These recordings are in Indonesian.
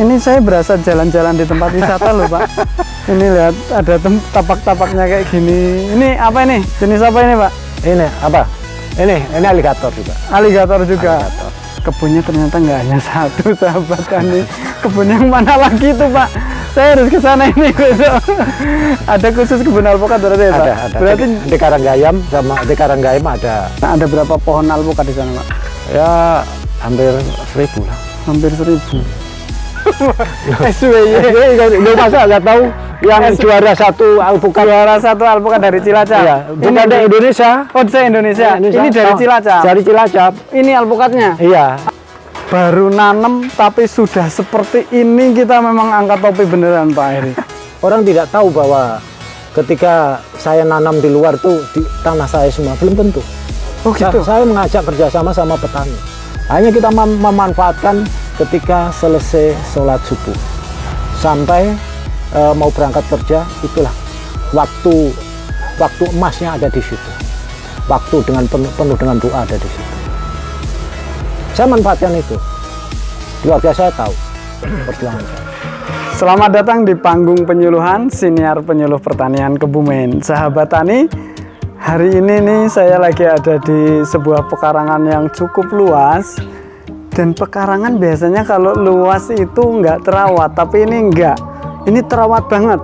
Ini saya berasa jalan-jalan di tempat wisata loh Pak. Ini lihat ada tapak-tapaknya kayak gini. Ini apa ini? Jenis apa ini Pak? Ini apa? Ini aligator juga. Aligator juga. Aligator. Kebunnya ternyata nggak hanya satu sahabat tani. Kebun yang mana lagi tuh Pak? Saya harus ke sana ini besok. Ada khusus kebun alpukat berarti ya Pak? Ada. Berarti di Karanggayam sama di Karanggayam ada. Nah, ada berapa pohon alpukat di sana Pak? Ya hampir 1000 lah. Hampir 1000. SWY. Nggak masa nggak tahu yang juara satu alpukat. Juara satu alpukat dari Cilacap. Iya, bukan dari Indonesia. Oh, saya Indonesia. Ini dari Cilacap. Dari Cilacap. Ini alpukatnya. Iya. Baru nanam tapi sudah seperti ini, kita memang angkat topi beneran Pak Heri. Orang tidak tahu bahwa ketika saya nanam di luar tuh di tanah saya semua belum tentu. Oh gitu. Saya mengajak kerjasama sama petani. Hanya kita memanfaatkan ketika selesai sholat subuh sampai mau berangkat kerja, itulah waktu emasnya ada di situ. Waktu dengan penuh dengan doa ada di situ. Saya manfaatkan itu. Keluarga saya tahu perjuangan saya. Selamat datang di panggung penyuluhan Siniar Penyuluh Pertanian Kebumen. Sahabat tani, hari ini nih saya lagi ada di sebuah pekarangan yang cukup luas. Dan pekarangan biasanya kalau luas itu nggak terawat, tapi ini enggak. Ini terawat banget.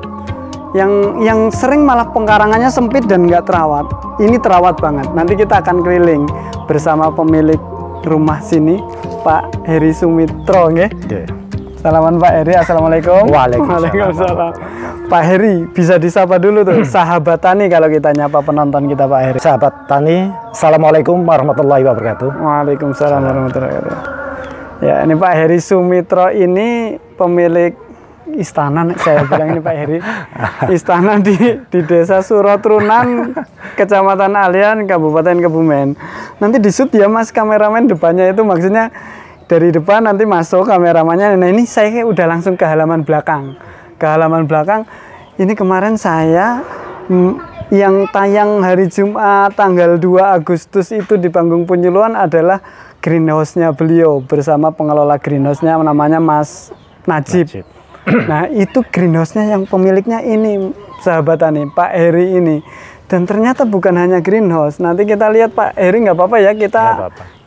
Yang sering malah pekarangannya sempit dan nggak terawat. Ini terawat banget. Nanti kita akan keliling bersama pemilik rumah sini, Pak Heri Sumitro, nggih. Yeah. Salaman Pak Heri, assalamualaikum. Waalaikumsalam. Pak Heri, bisa disapa dulu tuh, sahabat tani kalau kita nyapa penonton kita Pak Heri. Sahabat tani, assalamualaikum warahmatullahi wabarakatuh. Waalaikumsalam warahmatullahi wabarakatuh. Ya, ini Pak Heri Sumitro ini pemilik istana, saya bilang ini Pak Heri, istana di Desa Surotrunan, Kecamatan Alian, Kabupaten Kebumen. Nanti di shoot ya Mas kameramen depannya itu, maksudnya dari depan nanti masuk kameramannya. Nah ini saya udah langsung ke halaman belakang. Ke halaman belakang, ini kemarin saya yang tayang hari Jumat tanggal 2 Agustus itu di panggung penyuluhan adalah greenhouse-nya beliau bersama pengelola greenhouse-nya namanya Mas Najib. Nah itu greenhouse-nya yang pemiliknya ini sahabat tani, Pak Heri ini. Dan ternyata bukan hanya greenhouse. Nanti kita lihat Pak Heri, nggak apa-apa ya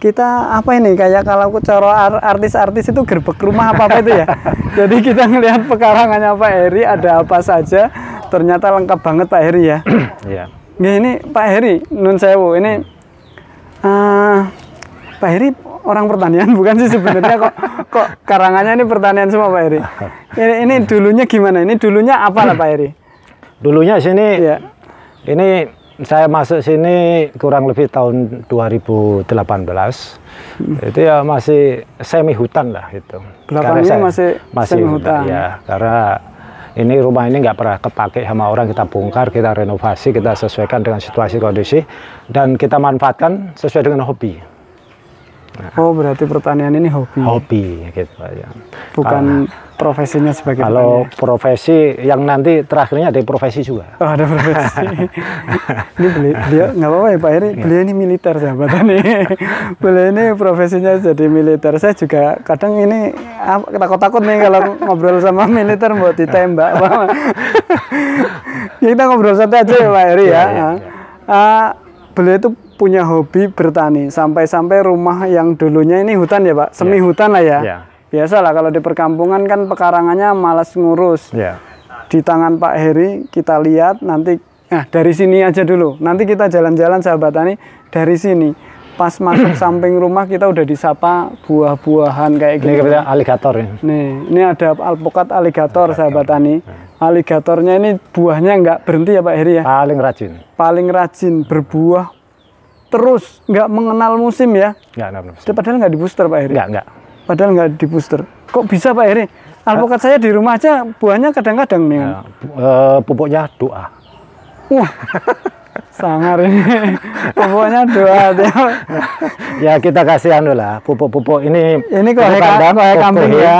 kita apa ini kayak kalau coro artis-artis itu gerbek rumah apa-apa itu ya. Jadi kita ngelihat pekarangannya Pak Heri ada apa saja. Ternyata lengkap banget Pak Heri ya. Iya. Nah, ini Pak Heri nun sewu ini Pak Heri orang pertanian bukan sih sebenarnya, kok karangannya ini pertanian semua Pak Heri. Ini dulunya gimana? Ini dulunya apa lah Pak Heri? Dulunya sini, ya. Ini saya masuk sini kurang lebih tahun 2018. Itu ya masih semi hutan lah itu. Belakangnya masih semi hutan. Ya, karena ini rumah ini nggak pernah kepake sama orang, kita bongkar, kita renovasi, kita sesuaikan dengan situasi kondisi dan kita manfaatkan sesuai dengan hobi. Nah, oh berarti pertanian ini hobi? Hobi gitu aja. Bukan profesinya sebagai kalau petani. Profesi yang nanti terakhirnya ada profesi juga. Oh ada profesi. Ini beliau nggak apa-apa ya Pak Heri, beliau ini militer sahabat nih. Beliau ini profesinya jadi militer. Saya juga kadang ini takut-takut nih kalau ngobrol sama militer buat ditembak. Ya, kita ngobrol santai aja ya Pak Heri ya. Beliau itu punya hobi bertani, sampai-sampai rumah yang dulunya ini hutan ya Pak, semi hutan lah ya. Biasalah kalau di perkampungan kan pekarangannya malas ngurus. Di tangan Pak Heri kita lihat nanti, nah dari sini aja dulu. Nanti kita jalan-jalan sahabat tani dari sini. Pas masuk samping rumah kita udah disapa buah-buahan kayak gini. Ini aligator ini. Nih, ini ada alpukat aligator sahabat tani. Aligatornya ini buahnya nggak berhenti ya Pak Heri ya. Paling rajin. Paling rajin, berbuah terus, nggak mengenal musim ya. Nggak. Padahal nggak di booster Pak Heri. Nggak. Padahal nggak di booster. Kok bisa Pak Heri? Alpukat saya di rumah aja buahnya kadang-kadang nih. Pupuknya doa. Wah, sangar ini. Pupuknya doa. Ya kita kasih anu lah, pupuk-pupuk ini. Ini kohe kambing ya.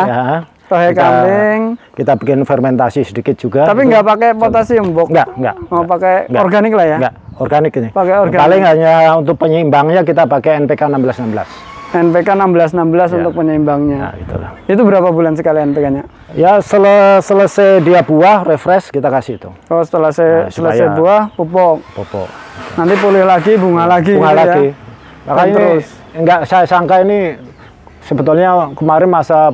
Kohe kambing. Kita bikin fermentasi sedikit juga. Tapi nggak pakai potasium, Bok? Nggak. Mau pakai organik lah ya? Nggak, organik ini. Pakai organik. Paling hanya untuk penyeimbangnya kita pakai NPK 1616. NPK 16-16 untuk penyeimbangnya. Nah, itulah. Itu berapa bulan sekali NPK-nya? Ya selesai dia buah, refresh kita kasih itu. Oh, setelah selesai buah, pupuk. Pupuk. Nanti pulih lagi, bunga lagi. Bunga gitu lagi. Ya? Makanya ini terus. enggak saya sangka ini sebetulnya kemarin masa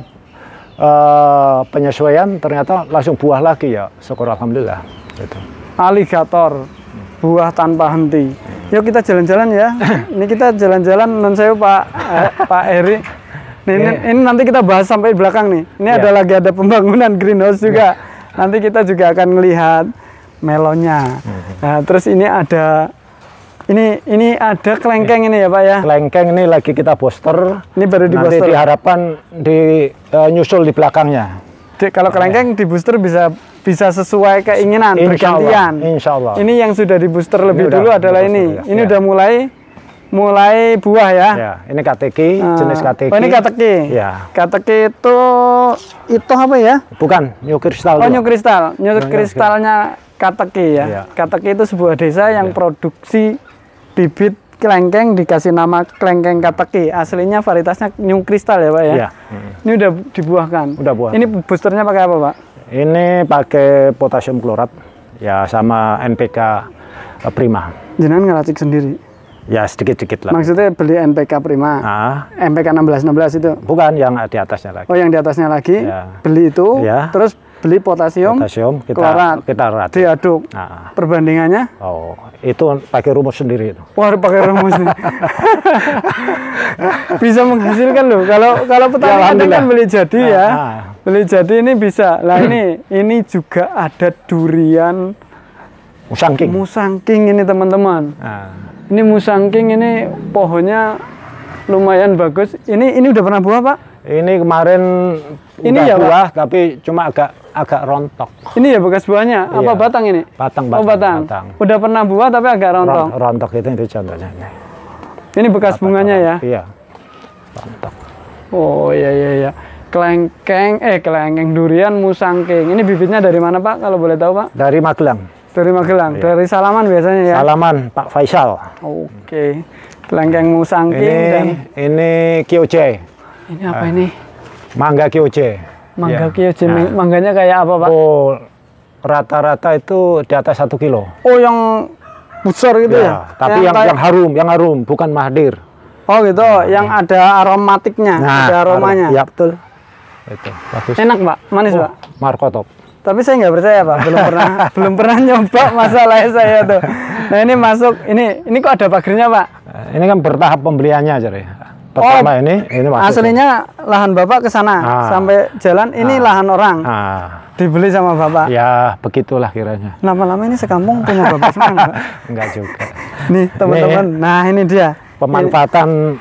penyesuaian ternyata langsung buah lagi ya. Syukur alhamdulillah. Gitu. Aligator, buah tanpa henti. Yuk kita jalan-jalan ya. Ini kita jalan-jalan non sewu Pak Heri. Ini nanti kita bahas sampai belakang nih. Ini ada pembangunan greenhouse juga. Nanti kita juga akan melihat melonnya. Nah, terus ini ada kelengkeng ini ya Pak ya. Kelengkeng ini lagi kita booster. Ini baru di nanti booster. diharapkan nyusul di belakangnya. Kalau kelengkeng di booster bisa sesuai keinginan bergantian. Insya Allah. Ini yang sudah di booster lebih dulu adalah ini. Ya. Ini udah mulai buah ya. Ya, ini kateki, jenis kateki. Oh, ini kateki. Ya. Kateki itu apa ya? Bukan, new kristal. Oh, new kristal. New kristalnya kateki ya. Ya. Kateki itu sebuah desa yang produksi bibit kelengkeng dikasih nama kelengkeng kateki. Aslinya varietasnya new kristal ya Pak ya. Ya. Ini udah dibuahkan. Udah buah. Ini boosternya pakai apa Pak? Ini pakai potasium klorat ya sama NPK Prima. Jenengan ngeracik sendiri? Ya sedikit-sedikit lah. Maksudnya beli NPK Prima? NPK 16-16 itu? Bukan, yang di atasnya lagi. Oh, yang di atasnya lagi? Ya. Beli itu, terus beli potasium klorat, kita rata. diaduk. Perbandingannya? Oh, itu pakai rumus sendiri itu. Wah, pakai rumus nih. Bisa menghasilkan loh. Kalau petani kadang kan beli jadi ya. Beli jadi ini bisa. Lah ini juga ada durian musangking. Musangking ini teman-teman. Ini musangking, ini pohonnya lumayan bagus. Ini udah pernah buah Pak? Ini kemarin ini udah ya, buah, Pak? Tapi cuma agak rontok. Ini ya bekas buahnya? Apa batang ini? Batang. Oh, batang. Udah pernah buah tapi agak rontok. Rontok itu contohnya. Ini bekas bunganya ya? Iya. Rontok. Oh iya. Kelengkeng durian musangking. Ini bibitnya dari mana Pak? Kalau boleh tahu Pak? Dari Magelang. Dari Magelang. Iya. Dari Salaman biasanya ya? Salaman Pak Faisal. Oke. Kelengkeng musangking ini Kyoje. Ini apa ini? Mangga Kyoje. Mangga Kyoje. Mangganya kayak apa Pak? Oh, rata-rata itu di atas 1 kilo. Oh, yang besar gitu ya? Tapi yang harum, bukan mahdir. Oh gitu, yang ada aromatiknya, ada aromanya. Iya betul. Itu bagus. Enak Pak, manis Pak. Markotop. Tapi saya nggak percaya Pak, belum pernah nyoba masalahnya saya tuh. Nah ini masuk, ini kok ada pagernya Pak? Ini kan bertahap pembeliannya aja deh. Pertama ini masuk. Aslinya lahan Bapak ke sana sampai jalan ini lahan orang. Dibeli sama Bapak. Ya, begitulah kiranya. Lama-lama ini sekampung punya Bapak semua enggak? Enggak juga. Nih, teman-teman. Nah, ini dia. Pemanfaatan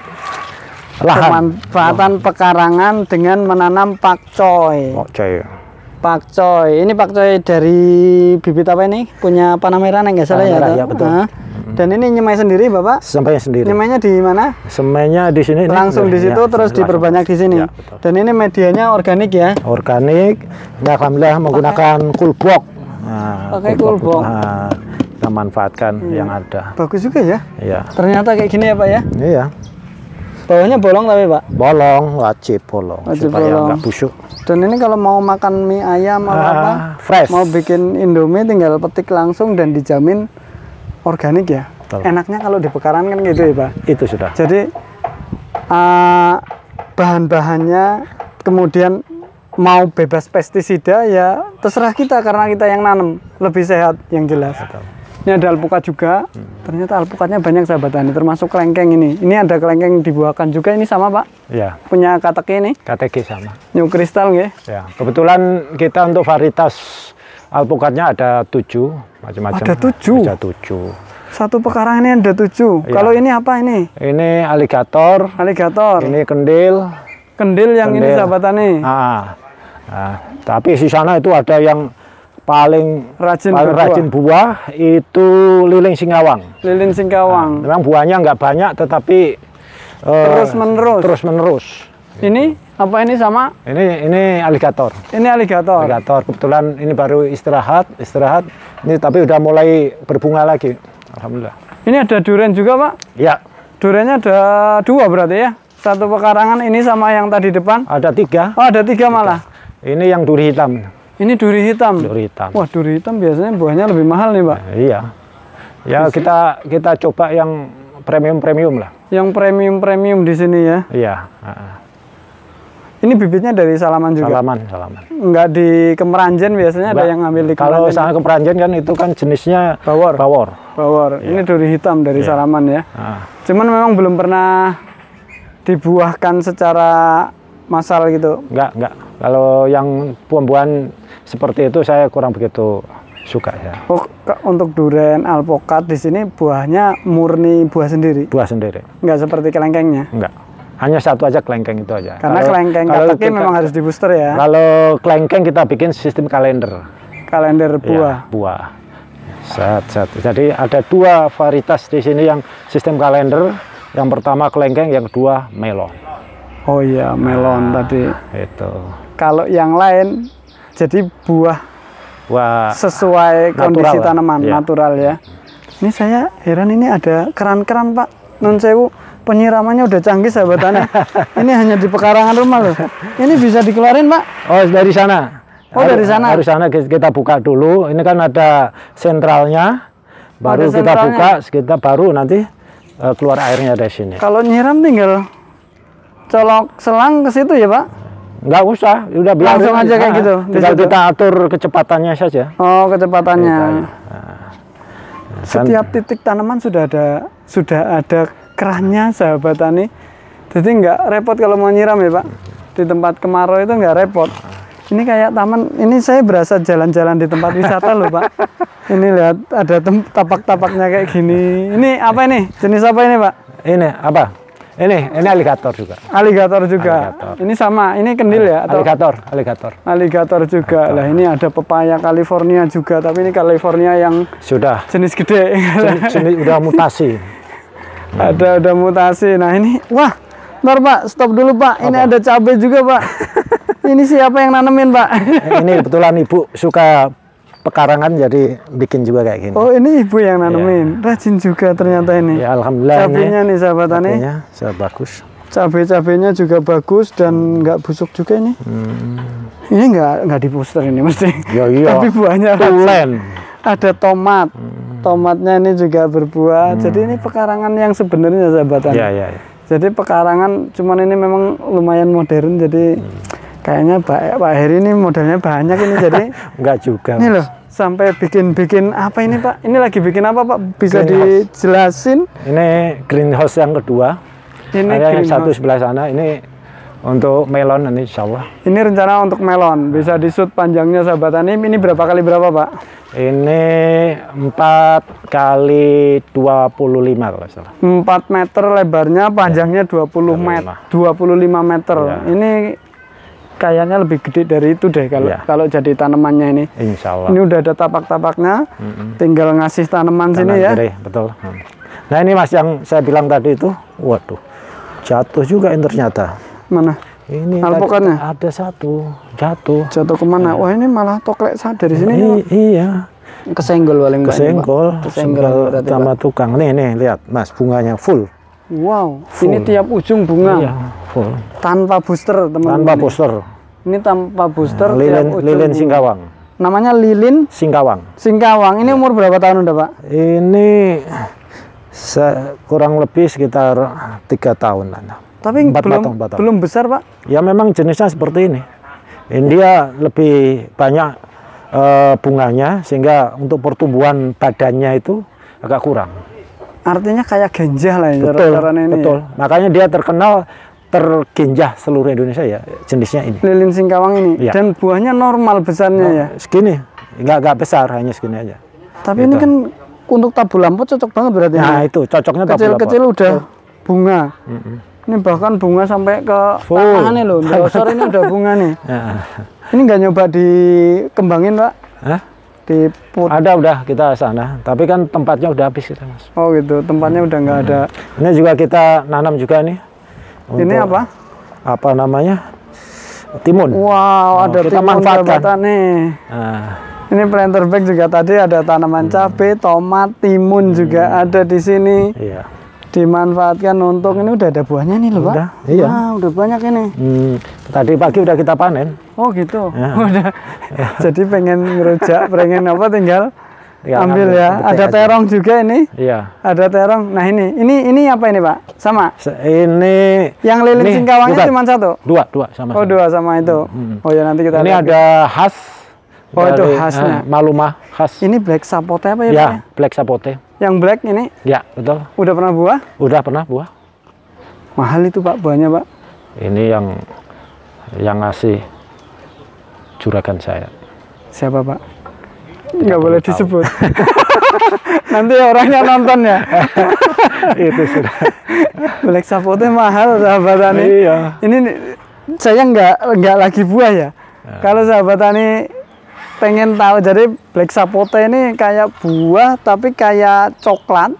lahan. Pemanfaatan pekarangan dengan menanam pakcoy. Pakcoy. Ini pakcoy dari bibit apa ini? Punya panah merah enggak salah ya? Ya, betul. Dan ini nyemai sendiri Bapak? Semai sendiri. Nyemainya di mana? Semainya di sini. Langsung di situ terus diperbanyak di sini. Ya, dan ini medianya organik ya? Organik. Nah, alhamdulillah menggunakan kulbok. Pakai kulbok. Kita manfaatkan yang ada. Bagus juga ya? Iya. Ternyata kayak gini ya Pak ya? Iya. Bawahnya bolong tapi Pak? Bolong, wajib bolong. Supaya nggak busuk. Dan ini kalau mau makan mie ayam atau apa? Fresh. Mau bikin Indomie tinggal petik langsung dan dijamin organik ya. Betul. Enaknya kalau di pekarangan kan gitu ya Pak. Itu sudah. Jadi bahan-bahannya kemudian mau bebas pestisida ya terserah kita karena kita yang nanam lebih sehat yang jelas. Betul. Ini ada alpukat juga. Ternyata alpukatnya banyak sahabat tani termasuk kelengkeng ini. Ini ada kelengkeng dibuahkan juga ini sama Pak. Ya. Punya kateki ini. Kateki sama. New kristal nggih. Ya. Kebetulan kita untuk varietas alpukatnya ada 7 macam-macam. Ada 7. Ada 7. Satu pekarangan ini ada 7. Ya. Kalau ini apa ini? Ini aligator. Aligator. Ini kendil. Kendil yang ini sahabat tani. Tapi di sana itu ada yang paling rajin buah itu lilin singkawang. Lilin singkawang. Memang buahnya nggak banyak, tetapi terus menerus. Ini apa ini sama? Ini aligator. Ini aligator. Aligator. Kebetulan ini baru istirahat. Ini tapi udah mulai berbunga lagi. Alhamdulillah. Ini ada durian juga Pak? Ya. Duriannya ada 2 berarti ya? Satu pekarangan ini sama yang tadi depan. Ada 3. Oh, ada 3 malah. Ini yang duri hitam. Ini duri hitam. Duri hitam. Wah, duri hitam biasanya buahnya lebih mahal nih, Pak. Iya. Ya kita coba yang premium lah. Yang premium di sini ya. Iya. Ini bibitnya dari Salaman juga. Salaman. Enggak di Kemeranjen biasanya ada yang ngambil di Kalau Kemeranjen. sana Kemeranjen kan itu kan jenisnya Bawor. Iya. Ini duri hitam dari Salaman ya. Cuman memang belum pernah dibuahkan secara massal gitu. Enggak. Kalau yang buah-buahan seperti itu saya kurang begitu suka ya. Oh, untuk durian alpukat di sini buahnya murni buah sendiri. Buah sendiri. Enggak seperti kelengkengnya. Enggak. Hanya satu aja kelengkeng itu aja. Karena kelengkeng kataknya memang harus di booster ya. Kalau kelengkeng kita bikin sistem kalender. Kalender buah. Ya, buah. Satu. Jadi ada 2 varietas di sini yang sistem kalender. Yang pertama kelengkeng, yang kedua melon. Oh iya, melon tadi. Itu. Kalau yang lain jadi buah sesuai kondisi tanaman natural ya. Ini saya heran, ini ada keran-keran Pak. Non sewu, penyiramannya udah canggih sahabatannya. Ini hanya di pekarangan rumah loh. Ini bisa dikeluarin Pak? Oh, dari sana. Oh, dari sana. Dari sana kita buka dulu. Ini kan ada sentralnya. Baru kita buka, kita baru nanti keluar airnya dari sini. Kalau nyiram tinggal colok selang ke situ ya Pak? Nggak usah, udah biar langsung aja kayak gitu. Tinggal kita atur kecepatannya saja. Oh, kecepatannya. Setiap titik tanaman sudah ada kerannya sahabat tani. Jadi nggak repot kalau mau nyiram ya Pak. Di tempat kemarau itu nggak repot. Ini kayak taman, ini saya berasa jalan-jalan di tempat wisata loh Pak. Ini lihat ada tapak-tapaknya kayak gini. Ini apa ini? Jenis apa ini Pak? Ini apa? Ini aligator juga. Aligator juga. Ini sama, ini kendil ya? Atau? Aligator juga. Lah ini ada pepaya California juga, tapi ini California yang sudah jenis gede. Jenis udah mutasi. Udah mutasi. Nah ini, wah, bentar Pak, stop dulu Pak. Ini ada cabai juga Pak. Ini siapa yang nanemin Pak? Ini kebetulan Ibu suka pekarangan jadi bikin juga kayak gini. Oh, ini Ibu yang nanemin. Ya. Rajin juga ternyata ini. Ya, alhamdulillah. Cabainya nih sahabat tani. Bagus. Cabai-cabainya juga bagus dan nggak busuk juga ini. Ini nggak di booster ini mesti. Ya, iya. Tapi buahnya tulen. Ada tomat. Tomatnya ini juga berbuah. Jadi ini pekarangan yang sebenarnya sahabat tani. Ya. Jadi pekarangan, cuman ini memang lumayan modern. Jadi kayaknya Pak Heri ini modalnya banyak ini. Jadi enggak juga. Ini loh, sampai bikin apa ini Pak? Ini lagi bikin apa Pak? Bisa dijelasin? Ini greenhouse yang kedua. Ini yang satu sebelah sana. Ini untuk melon ini insya Allah. Ini rencana untuk melon. Bisa disut panjangnya sahabat tani. Ini berapa kali berapa Pak? Ini 4 kali 25 kalau salah. 4 meter lebarnya, panjangnya 25 meter. Ya. Ini kayaknya lebih gede dari itu deh kalau jadi tanamannya ini. Insya Allah. Ini udah ada tapak-tapaknya, tinggal ngasih tanaman sini ya. Betul. Nah ini Mas yang saya bilang tadi itu, waduh, jatuh juga ini ternyata. Mana? Ini alpukatnya ada satu jatuh kemana? Wah ini malah toklek dari sini. Iya. Kesenggol paling kesenggol sama tukang. Nih lihat Mas, bunganya full. Wow, ini tiap ujung bunga. Iya, full. Tanpa booster teman-teman. Tanpa booster. Ini tanpa booster. Lilin Singkawang. Namanya lilin Singkawang. Ini umur berapa tahun udah Pak? Ini kurang lebih sekitar 3 tahunan. Tapi belum besar Pak? Ya memang jenisnya seperti ini. Dia lebih banyak bunganya sehingga untuk pertumbuhan badannya itu agak kurang. Artinya kayak genjah lah ya. Betul. Ya? Makanya dia terkenal tergenjah seluruh Indonesia ya jenisnya ini. Lilin Singkawang ini. Ya. Dan buahnya normal besarnya ya. Segini, nggak besar, hanya segini aja. Tapi ini kan untuk tabu lampot cocok banget berarti. Nah itu cocoknya tabu lampot. Kecil-kecil udah bunga. Ini bahkan bunga sampai ke tangan nih loh. Besar ini udah bunga nih. Ini nggak nyoba dikembangin Pak? Hah? Ada udah kita sana. Tapi kan tempatnya udah habis kita Mas. Oh gitu, tempatnya udah nggak ada. Ini juga kita nanam juga nih. Ini apa? Apa namanya? Timun. Wow, ada kita timun manfaatkan nih. Ini planter bag juga tadi ada tanaman cabai, tomat, timun juga ada di sini. Iya. Dimanfaatkan untuk ini udah ada buahnya nih loh Pak. Udah, iya. Wah, udah banyak ini. Tadi pagi udah kita panen. Oh gitu. Ya. Udah. Jadi pengen ngerujak, pengen apa tinggal ambil ya. petik Ada aja. terong juga ini. Iya. Ada terong. Nah ini apa ini Pak? Sama. Ini Yang lilin ini singkawangnya bukan. cuma satu. Dua sama. Oh dua sama itu. Oh ya nanti kita Ini lihat. ada khas. Oh, itu dari, khasnya. Malumah khas. Ini black sapote apa ya Pak? Ya, ya? black sapote. Yang black ini Ya, betul. udah pernah buah? Udah pernah buah. Mahal itu Pak buahnya Pak. Ini yang ngasih juragan saya. Siapa Pak? Nggak boleh perlu tahu. disebut. Nanti orangnya nonton ya. Itu sudah. Black sapote mahal sahabat tani. Iya. Ini saya nggak lagi buah ya. Kalau sahabat tani pengen tahu, jadi black sapote ini kayak buah tapi kayak coklat.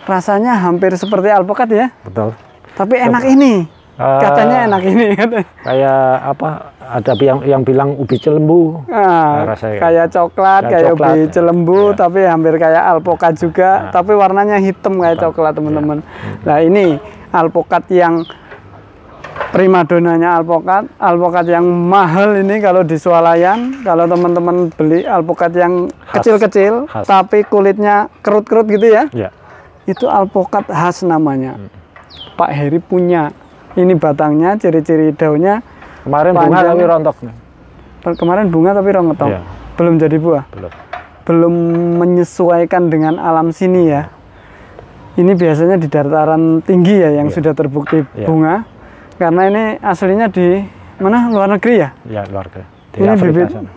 Rasanya hampir seperti alpukat ya. Betul. Tapi enak ini. Katanya enak ini. Kayak apa? Ada yang bilang ubi celembu. Nah, rasanya kayak coklat, kayak coklat, ubi ya. celembu, Iya. tapi hampir kayak alpukat juga, tapi warnanya hitam kayak coklat teman-teman. Nah ini alpukat yang primadonanya alpukat yang mahal ini kalau di swalayan. Kalau teman-teman beli alpukat yang Khas. kecil-kecil, Khas. tapi kulitnya kerut-kerut gitu ya, Ya. itu alpukat khas namanya. Pak Heri punya. Ini batangnya, ciri-ciri daunnya. Kemarin bunga Panjang. tapi rontok nih. Kemarin bunga tapi rontok. Iya. Belum jadi buah. Belum menyesuaikan dengan alam sini ya. Ini biasanya di dataran tinggi ya yang sudah terbukti bunga. Karena ini aslinya di mana? Luar negeri ya? Ya, luar negeri. Di Ini Afrika bibit. sana.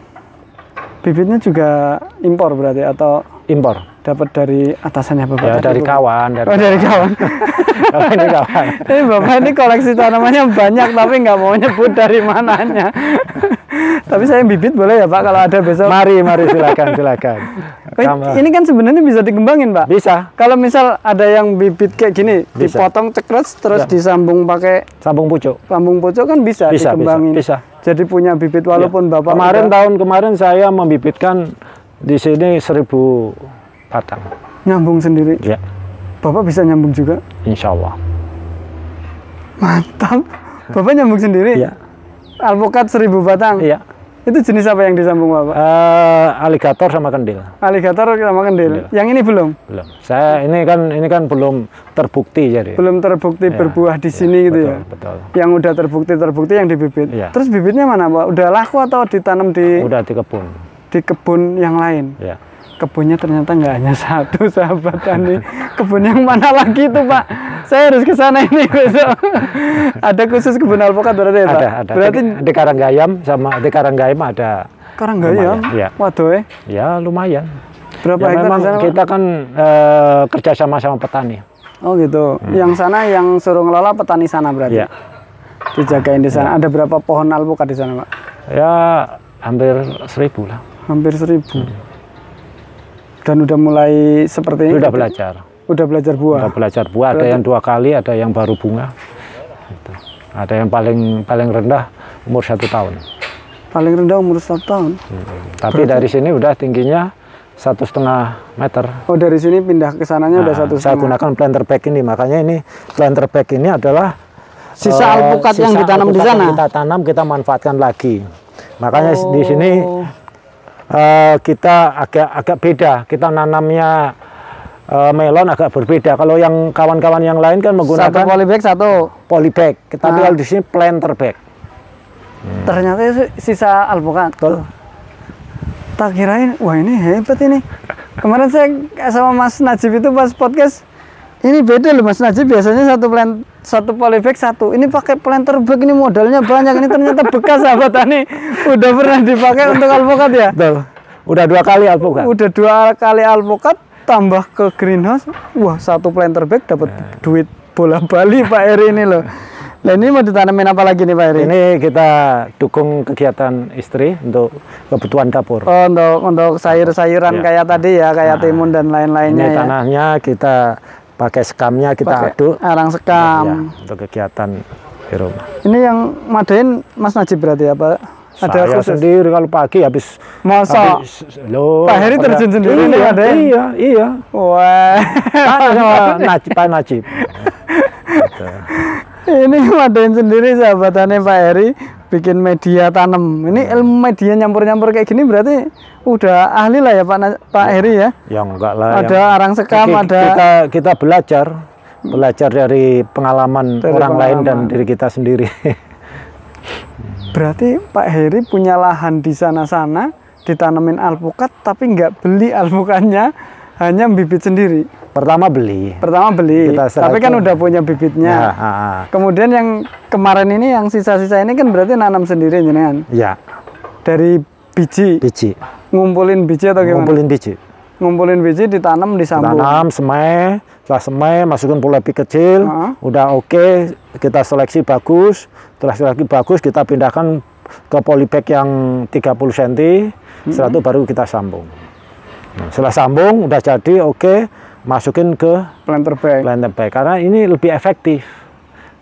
Bibitnya juga impor berarti atau Impor. dapat dari atasannya Bapak? Ya, tadi, dari bukan? kawan. Oh, dari kawan. Kalau ini kawan. Ini Bapak ini koleksi tanamannya banyak tapi nggak mau nyebut dari mananya. Tapi saya bibit boleh ya Pak kalau ada besok? Mari silakan. Ini kan sebenarnya bisa dikembangin Pak. Bisa. Kalau misal ada yang bibit kayak gini, Bisa. dipotong cekres terus Ya. disambung pakai Sambung pucuk. sambung pucuk kan bisa dikembangin. Bisa. Jadi punya bibit walaupun Bapak Tahun kemarin saya membibitkan di sini 1000 batang. nyambung sendiri. Ya, Bapak bisa nyambung juga. insya Allah. Mantap. Bapak nyambung sendiri. Iya. Alpukat 1000 batang. Iya. Itu jenis apa yang disambung Bapak? Aligator sama kendil. Aligator sama kendil. Yang ini belum. Belum. Saya ini kan belum terbukti jadi. Belum terbukti berbuah di sini gitu ya. Betul. Yang udah terbukti yang dibibit. Iya. Terus bibitnya mana Pak? Udah laku atau ditanam di Udah di kebun. kebun yang lain? Ya. Kebunnya ternyata nggak hanya satu sahabat tani. Kebun yang mana lagi tuh Pak? Saya harus ke sana ini besok. Ada khusus kebun alpukat berarti ya Pak? Ada. Berarti Di Karanggayam sama di Karanggayam ada. Karanggayam. Lumayan, iya. Waduh Ya lumayan. berapa Ya hektar memang di sana, Pak? kita kan kerja sama petani. Oh gitu. Yang sana yang suruh ngelola petani sana berarti. Ya. Dijagain di sana. Ada berapa pohon alpukat di sana Pak? Ya hampir 1000 lah. Hampir 1000. Dan udah mulai seperti ini. Udah belajar. Udah belajar buah. Udah belajar buah. Ada yang 2 kali, ada yang baru bunga. Gitu. Ada yang paling rendah umur 1 tahun. Paling rendah umur 1 tahun. Tapi dari sini udah tingginya 1,5 meter. Oh dari sini pindah ke sananya udah 1,5. Saya gunakan planter bag ini, makanya ini planter bag ini adalah Sisa alpukat yang sisa ditanam di alpukat sana? yang kita tanam, kita manfaatkan lagi. Makanya di sini kita agak beda. Kita nanamnya melon agak berbeda. Kalau yang kawan-kawan yang lain kan Satu menggunakan polybag satu. polybag, tapi kalau di sini planter bag. Ternyata itu sisa alpukat. Tak kirain, wah ini hebat ini. Kemarin saya sama Mas Najib itu pas podcast, ini beda loh Mas Najib, biasanya satu polybag satu. Ini pakai planter bag, ini modalnya banyak. Ini ternyata bekas sahabat tani. Udah pernah dipakai untuk alpukat ya? Betul. Udah 2 kali alpukat. Udah 2 kali alpukat tambah ke greenhouse. Wah, satu planter bag dapat duit bola Bali Pak Heri ini loh. Nah ini mau ditanamin apa lagi nih Pak Heri? Ini kita dukung kegiatan istri untuk kebutuhan dapur. Oh, untuk sayur-sayuran Ya. kayak tadi ya, kayak timun dan lain-lainnya Ini ya. tanahnya kita pakai sekamnya, kita Pakai aduk arang sekam. ya, untuk kegiatan di rumah. Ini yang madain Mas Najib berarti apa? Ada saya khusus? sendiri kalau pagi habis Masa? loh, Pak Heri pada- terjun sendiri nih, iya, ada ya? iya, iya. Wah. Tanya sama Pak Najib. Gitu. Ini ngadain sendiri sahabatannya Pak Heri bikin media tanam. Ini ilmu media nyampur-nyampur kayak gini berarti udah ahli lah ya Pak Heri ya. Ya enggak lah. Ada arang sekam, ada kita belajar dari pengalaman Dari orang lain dan pengalaman. diri kita sendiri. berarti Pak Heri punya lahan di sana-sana ditanemin alpukat tapi nggak beli alpukatnya, hanya bibit sendiri. Pertama beli. Pertama beli, Kita setelah tapi kan itu- udah punya bibitnya. Kemudian yang kemarin ini, yang sisa-sisa ini kan berarti nanam sendiri jenengan Ya, dari biji, biji. ngumpulin biji atau gimana? Ngumpulin biji. Ngumpulin biji ditanam disambung. Tanam, semai, setelah semai masukin polybag kecil, Heeh. udah oke, kita seleksi bagus, setelah seleksi bagus kita pindahkan ke polybag yang 30 cm, setelah itu baru kita sambung. Nah, setelah sambung udah jadi oke, masukin ke Planter bag. planter bag karena ini lebih efektif.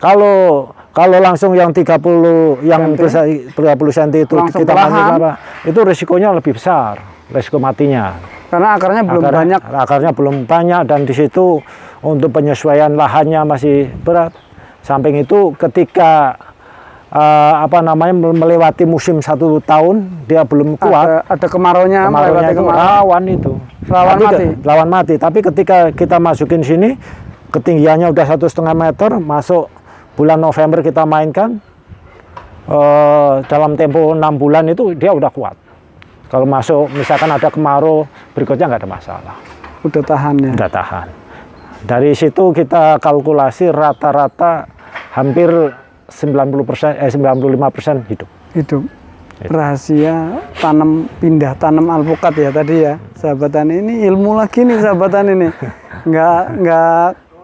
Kalau langsung yang 30 yang 30 cm itu Langsung kita perlahan. apa, itu risikonya lebih besar, risiko matinya. Karena akarnya belum banyak. Akarnya belum banyak dan di situ untuk penyesuaian lahannya masih berat. Samping itu ketika melewati musim 1 tahun dia belum kuat, Ada kemaraunya, kemaraunya itu rawan itu. Rawan mati. Rawan mati. Tapi ketika kita masukin sini ketinggiannya udah 1,5 meter, masuk bulan November kita mainkan dalam tempo 6 bulan itu dia udah kuat. Kalau masuk misalkan ada kemarau berikutnya nggak ada masalah, Udah tahan ya. udah tahan. Dari situ kita kalkulasi rata-rata hampir 95% hidup. Hidup. Rahasia pindah tanam alpukat ya tadi ya. Sahabatan ini ilmu lagi nih sahabatan ini. Nggak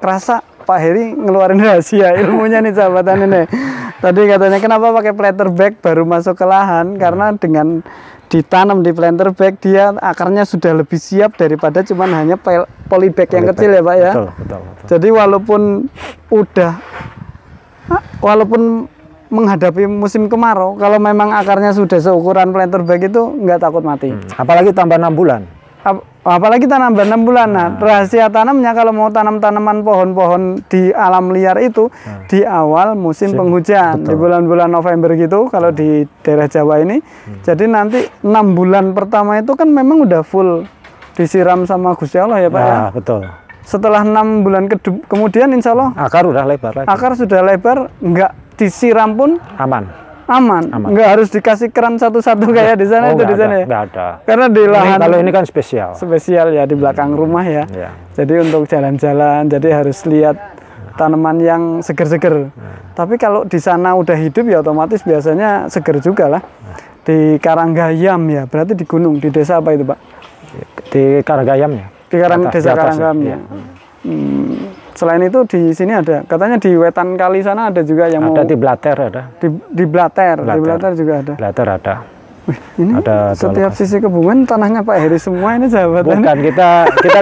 kerasa Pak Heri ngeluarin rahasia ilmunya nih sahabatan ini. Tadi katanya kenapa pakai planter bag baru masuk ke lahan, karena dengan ditanam di planter bag dia akarnya sudah lebih siap daripada cuman hanya polybag yang kecil ya Pak ya. Betul. Jadi walaupun menghadapi musim kemarau, kalau memang akarnya sudah seukuran planter bag itu nggak takut mati. Apalagi tambah 6 bulan. Apalagi tanam 6 bulan. Nah, rahasia tanamnya kalau mau tanam tanaman pohon-pohon di alam liar itu di awal musim penghujan, di bulan-bulan November gitu kalau di daerah Jawa ini. Jadi nanti 6 bulan pertama itu kan memang udah full disiram sama Gusti Allah ya Pak ya. Betul. Setelah 6 bulan kemudian insya Allah Akar udah lebar lagi. akar sudah lebar, nggak disiram pun Aman. nggak harus dikasih keran satu-satu kayak di sana itu di sana ya. Nggak ada. Karena di lahan Kalau ini kan spesial. ya di belakang rumah ya. Ya. Jadi untuk jalan-jalan, jadi harus lihat tanaman yang seger-seger. Tapi kalau di sana udah hidup ya otomatis biasanya seger juga lah. Di Karanggayam ya, berarti di gunung, di desa apa itu Pak? Di Karanggayamnya. Di desa Karanggayam ya. Selain itu di sini ada, katanya di Wetan Kali sana ada juga yang Ada mau di Blater ada. di Blater juga ada. Blater ada. Ini Ada setiap sisi kebumen tanahnya Pak Heri semua ini sahabatan. Bukan, kita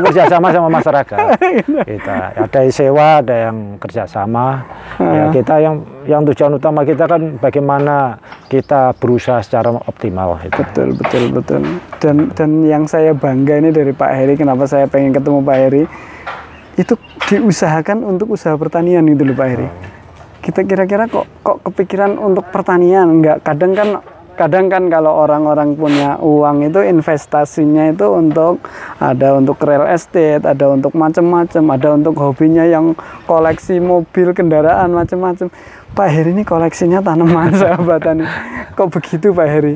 kerjasama sama masyarakat. Kita ada sewa, ada yang kerjasama. Ya, kita yang tujuan utama kita kan bagaimana kita berusaha secara optimal. Itu. Betul. Dan yang saya bangga ini dari Pak Heri, kenapa saya pengen ketemu Pak Heri, itu diusahakan untuk usaha pertanian itu loh Pak Heri. Kita kira-kira kok kepikiran untuk pertanian? Enggak, kadang kan kalau orang-orang punya uang itu investasinya itu ada untuk real estate, ada untuk macam-macam, ada untuk hobinya yang koleksi mobil, kendaraan macam-macam. Pak Heri ini koleksinya tanaman sahabatan. Kok begitu Pak Heri?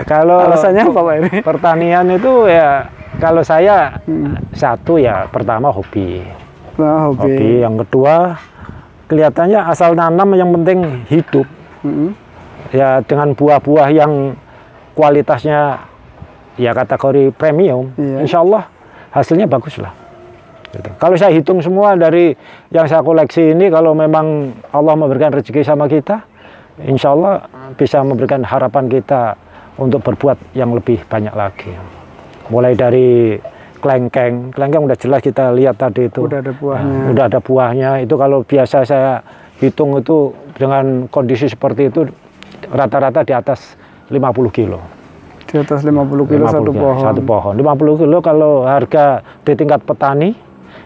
Kalau Alasannya apa Pak Heri? pertanian itu ya kalau saya satu ya pertama hobi. Nah, hobi. Yang kedua kelihatannya asal nanam yang penting hidup. Ya dengan buah-buah yang kualitasnya ya kategori premium, Iya. insya Allah hasilnya bagus lah. Gitu. Kalau saya hitung semua dari yang saya koleksi ini, kalau memang Allah memberikan rezeki sama kita, insya Allah bisa memberikan harapan kita untuk berbuat yang lebih banyak lagi. Mulai dari kelengkeng udah jelas kita lihat tadi itu. Udah ada buahnya. Nah, udah ada buahnya. Itu kalau biasa saya hitung itu dengan kondisi seperti itu rata-rata di atas 50 kilo. Di atas 50 kilo 50 satu kilo, pohon. satu pohon. 50 kilo kalau harga di tingkat petani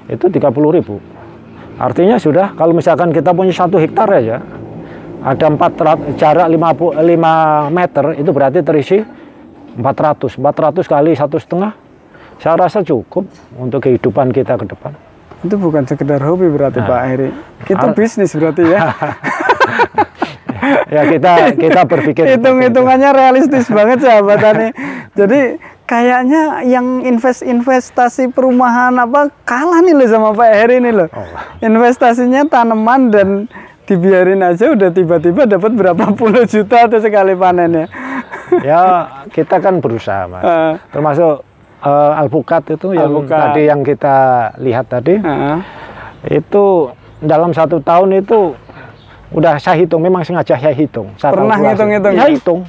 itu 30.000. Artinya sudah kalau misalkan kita punya 1 hektar aja, ada 400, jarak 5 meter, itu berarti terisi 400 kali 1,5. Saya rasa cukup untuk kehidupan kita ke depan. Itu bukan sekedar hobi berarti Pak Heri. Itu bisnis berarti ya. Ya kita berpikir hitung-hitungannya realistis banget sahabat Tani. Jadi kayaknya yang investasi perumahan apa kalah nih loh sama Pak Heri nih loh. Investasinya tanaman dan dibiarin aja udah tiba-tiba dapat berapa puluh juta tuh sekali panen ya. Ya kita kan berusaha Mas. Termasuk alpukat itu yang tadi yang kita lihat tadi. Itu dalam 1 tahun itu udah saya hitung, memang sengaja saya hitung. Pernah ngitung-ngitung? Ya hitung.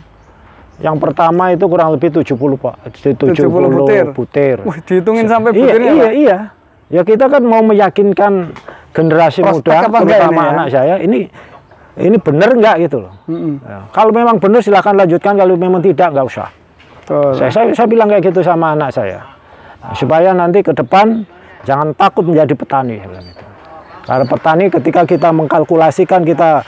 Yang pertama itu kurang lebih 70 Pak. 70 butir. Wih, dihitungin sampai butirnya. Iya. Ya kita kan mau meyakinkan generasi muda, terutama anak saya, ini benar nggak gitu loh. Ya, kalau memang benar silahkan lanjutkan, kalau memang tidak nggak usah. Saya bilang kayak gitu sama anak saya. Nah, supaya nanti ke depan jangan takut menjadi petani. Karena petani ketika kita mengkalkulasikan, kita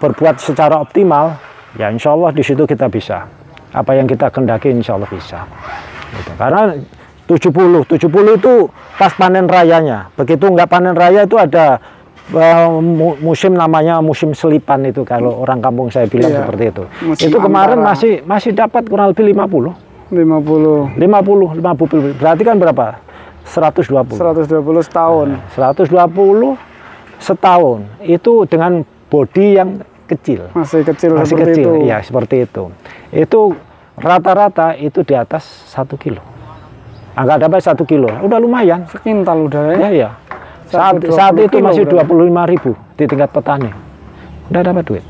berbuat secara optimal, ya insya Allah di situ kita bisa. Apa yang kita kendaki insya Allah bisa. Gitu. Karena 70 itu pas panen rayanya. Begitu nggak panen raya itu ada musim namanya musim selipan itu, kalau orang kampung saya bilang seperti itu. Itu kemarin masih dapat kurang lebih 50. Berarti kan berapa? 120 setahun. 120 setahun. Itu dengan bodi yang kecil. Masih kecil itu. Ya, seperti itu. Itu rata-rata itu di atas 1 kilo. Angka dapat 1 kilo. Udah lumayan. Sekintal udah ya. Iya. Saat itu masih 25.000 di tingkat petani. Udah dapat duit.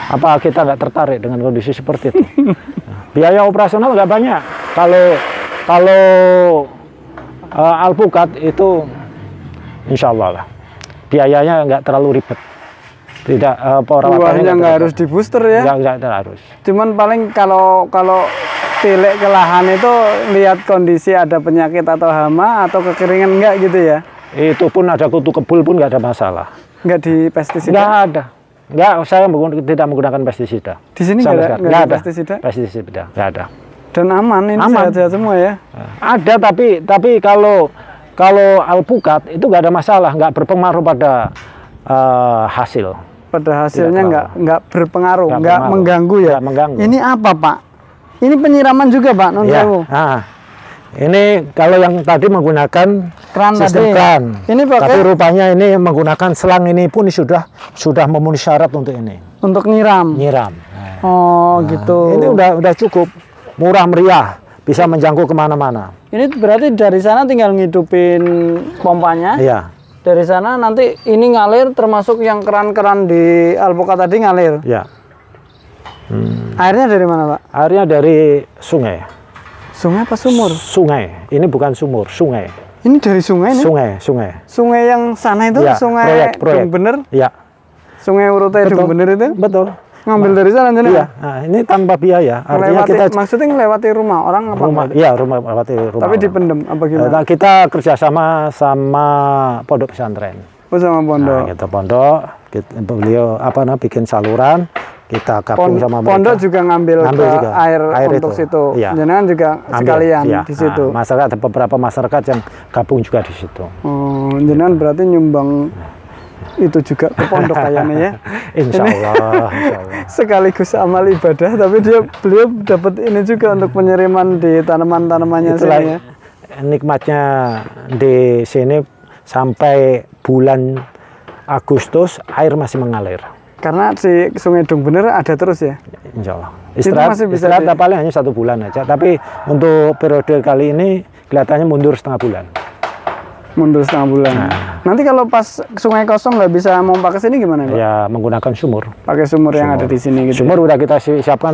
Apa kita nggak tertarik dengan kondisi seperti itu? Biaya operasional nggak banyak. Kalau alpukat itu insya Allah lah. Biayanya nggak terlalu ribet. Tidak perawatannya nggak harus di booster ya? Nggak harus. Cuman paling kalau tilek ke lahan itu lihat kondisi ada penyakit atau hama atau kekeringan enggak gitu ya? Itu pun ada kutu kebul pun nggak ada masalah. Nggak di pestisida? Nggak ada. Nggak, saya tidak menggunakan pestisida. Di sini nggak ada pestisida? Pestisida nggak ada. Dan aman, ini sehat-sehat semua ya? Ada, tapi kalau alpukat itu nggak ada masalah, nggak berpengaruh pada hasil. Pada hasilnya nggak berpengaruh, nggak mengganggu ya? Nggak mengganggu. Ini apa Pak? Ini penyiraman juga Pak, non ya. sewu. Ini kalau yang tadi menggunakan kran sistem kran. Ini pakai, tapi rupanya ini menggunakan selang, ini pun sudah memenuhi syarat untuk ini. Untuk nyiram. Oh gitu. Ini udah cukup, murah meriah, bisa menjangkau kemana-mana. Ini berarti dari sana tinggal ngidupin pompanya. Iya. Dari sana nanti ini ngalir, termasuk yang keran-keran di alpukat tadi ngalir. Iya. Airnya dari mana Pak? Airnya dari sungai. Sungai apa sumur? Sungai. Ini bukan sumur, sungai. Ini dari sungai nih? Sungai. Sungai yang sana itu ya, sungai proyek. Dung Bener? Iya. Sungai Urutai Dung Bener itu? Betul. Ngambil dari sana jadi? Iya. Nah, ini tanpa biaya. Artinya maksudnya ngelewati rumah orang apa? Iya, lewati rumah. Tapi dipendem apa gimana? Nah, kita kerjasama sama pondok pesantren. Oh, sama pondok. Nah, kita pondok, beliau bikin saluran. Kita gabung sama mereka. Pondok juga ngambil juga air untuk itu. situ. Iya. Jangan juga sekalian di situ. Masyarakat, ada beberapa masyarakat yang gabung juga di situ. Oh, jangan berarti nyumbang itu juga ke pondok kayaknya ya. Insya Allah. Sekaligus amal ibadah, tapi beliau dapat ini juga untuk penyiraman di tanaman-tanamannya sini ya. Nikmatnya di sini sampai bulan Agustus air masih mengalir. Karena si Sungai Dung Bener ada terus ya? Insya Allah. Istirahat paling hanya 1 bulan aja. Tapi untuk periode kali ini kelihatannya mundur setengah bulan. Mundur setengah bulan. Nanti kalau pas sungai kosong nggak bisa pompa ke sini gimana Pak? Ya menggunakan sumur. Pakai sumur yang ada di sini gitu. Sumur udah kita siapkan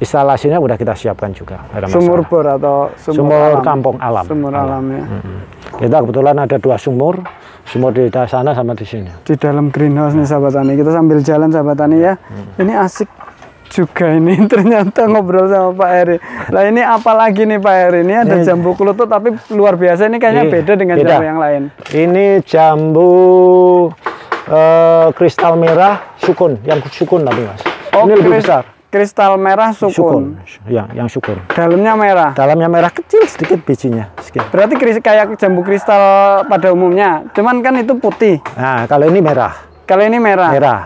instalasinya udah kita siapkan juga. Sumur bor atau sumur kampung alam. Sumur alam ya. Kita kebetulan ada 2 sumur. Semua di sana sama di sini. Di dalam greenhouse nih sahabat tani. Kita sambil jalan sahabat tani ya. Ini asik juga ini ternyata ngobrol sama Pak Heri. Lah ini apa lagi nih Pak Heri? Ini ada jambu kelutut tapi luar biasa, ini kayaknya beda dengan jambu yang lain. Ini jambu kristal merah sukun, yang sukun tapi Mas. Oh, ini lebih besar. Kristal merah sukun. Ya, yang sukun. Dalamnya merah. Dalamnya merah kecil sedikit bijinya. Sedikit. Berarti kayak jambu kristal pada umumnya. Cuman kan itu putih. Nah, kalau ini merah. Kalau ini merah. Merah.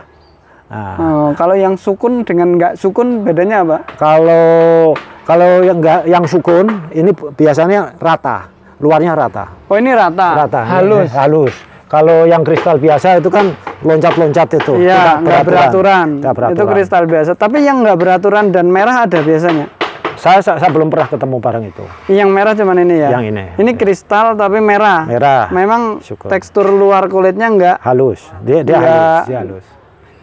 Nah. Oh, kalau yang sukun dengan nggak sukun bedanya apa? Kalau yang sukun ini biasanya rata, luarnya rata. Oh, ini rata. Rata. Halus. Halus. Kalau yang kristal biasa itu kan loncat-loncat itu. Iya, nggak beraturan. beraturan. Itu kristal biasa. Tapi yang nggak beraturan dan merah ada biasanya. Saya belum pernah ketemu barang itu. Yang merah cuman ini ya? Yang ini. Ini kristal tapi merah. Merah. Memang Syukur. tekstur luar kulitnya nggak halus. Dia halus.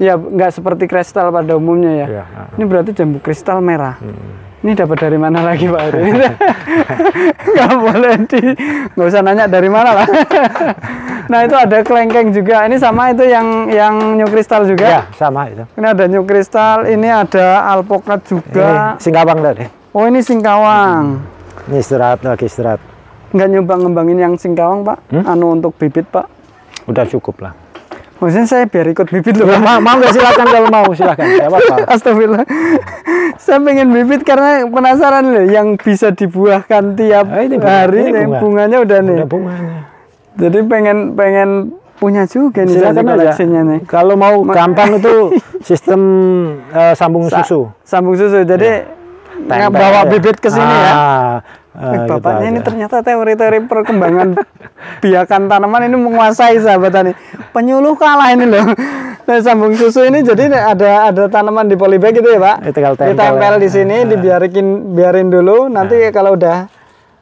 Ya, nggak seperti kristal pada umumnya ya. Ya. Ini berarti jambu kristal merah. Ini dapat dari mana lagi Pak Heri? Nggak boleh nggak usah nanya dari mana lah. Nah itu ada kelengkeng juga. Ini sama itu yang new kristal juga? Ya, sama itu. Ini ada new kristal, ini ada alpukat juga. Ini singkawang tadi. Oh ini singkawang. Ini istirahat lagi istirahat. Nggak nyoba ngembangin yang singkawang Pak? Anu untuk bibit Pak? Udah cukup lah. Maksudnya saya biar ikut bibit loh. Mau nggak silakan kalau mau silakan. Nggak apa-apa. Astagfirullah. Saya pengen bibit karena penasaran loh yang bisa dibuahkan tiap hari. Bunganya udah nih. Udah bunganya. Jadi pengen punya juga nih koleksinya nih. Kalau mau gampang itu sistem sambung susu. Sambung susu. Jadi bawa bibit ke sini ya. Bapaknya gitu ini ternyata teori-teori perkembangan biakan tanaman ini menguasai sahabat tani. Penyuluh kalah ini loh. Nah, sambung susu ini jadi ada tanaman di polybag gitu ya Pak. Ditempel di sini, biarin dulu. Nanti kalau udah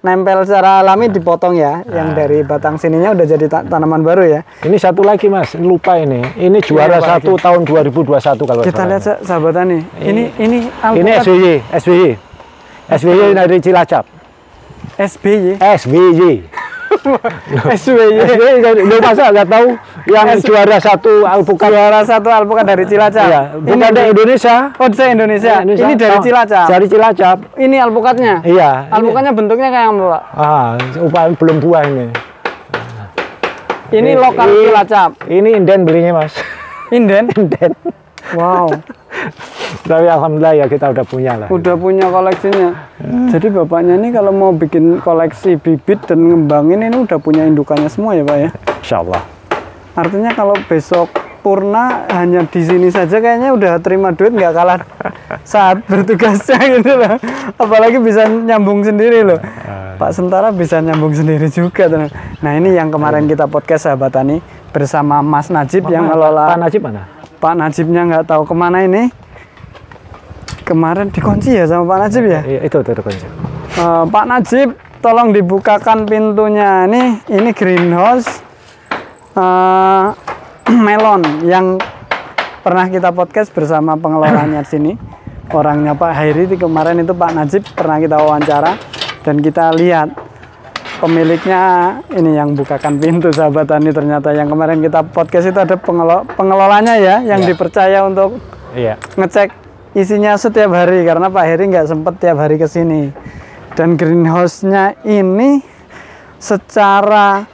nempel secara alami dipotong ya. Yang dari batang sininya udah jadi tanaman baru ya. Ini satu lagi Mas, lupa ini. Ini juara satu tahun 2021 kalau kita lihat sahabat tani. Ini SBY dari Cilacap. SBY. Masa nggak tahu yang juara satu alpukat. Juara satu alpukat dari Cilacap. Iya, bukan dari Indonesia. Oh, dari Indonesia. Ini dari Cilacap. Dari Cilacap. Ini alpukatnya. Iya. Alpukatnya bentuknya kayak apa, Pak? Upaya belum buah ini. Ini lokal Cilacap. Ini inden belinya, Mas. Inden? Inden. Wow. Tapi alhamdulillah ya kita udah punya lah. Udah punya koleksinya. Jadi bapaknya ini kalau mau bikin koleksi bibit dan ngembangin ini udah punya indukannya semua ya Pak ya? Insya Allah. Artinya kalau besok Purna hanya di sini saja kayaknya udah terima duit nggak kalah saat bertugasnya gitu loh. Apalagi bisa nyambung sendiri loh. Pak Sentara bisa nyambung sendiri juga. Nah ini yang kemarin kita podcast sahabat tani bersama Mas Najib yang ngelola. Pak Najib mana? Pak Najibnya nggak tahu kemana ini. Kemarin dikunci ya sama Pak Najib ya? Iya, itu dikunci. Pak Najib, tolong dibukakan pintunya. Ini greenhouse melon yang pernah kita podcast bersama pengelolanya di sini. Orangnya Pak Heri kemarin itu Pak Najib pernah kita wawancara dan kita lihat pemiliknya ini yang bukakan pintu sahabat tani. Ternyata yang kemarin kita podcast itu ada pengelolanya ya yang dipercaya untuk ngecek isinya setiap hari karena Pak Heri nggak sempat tiap hari ke sini. Dan greenhouse-nya ini secara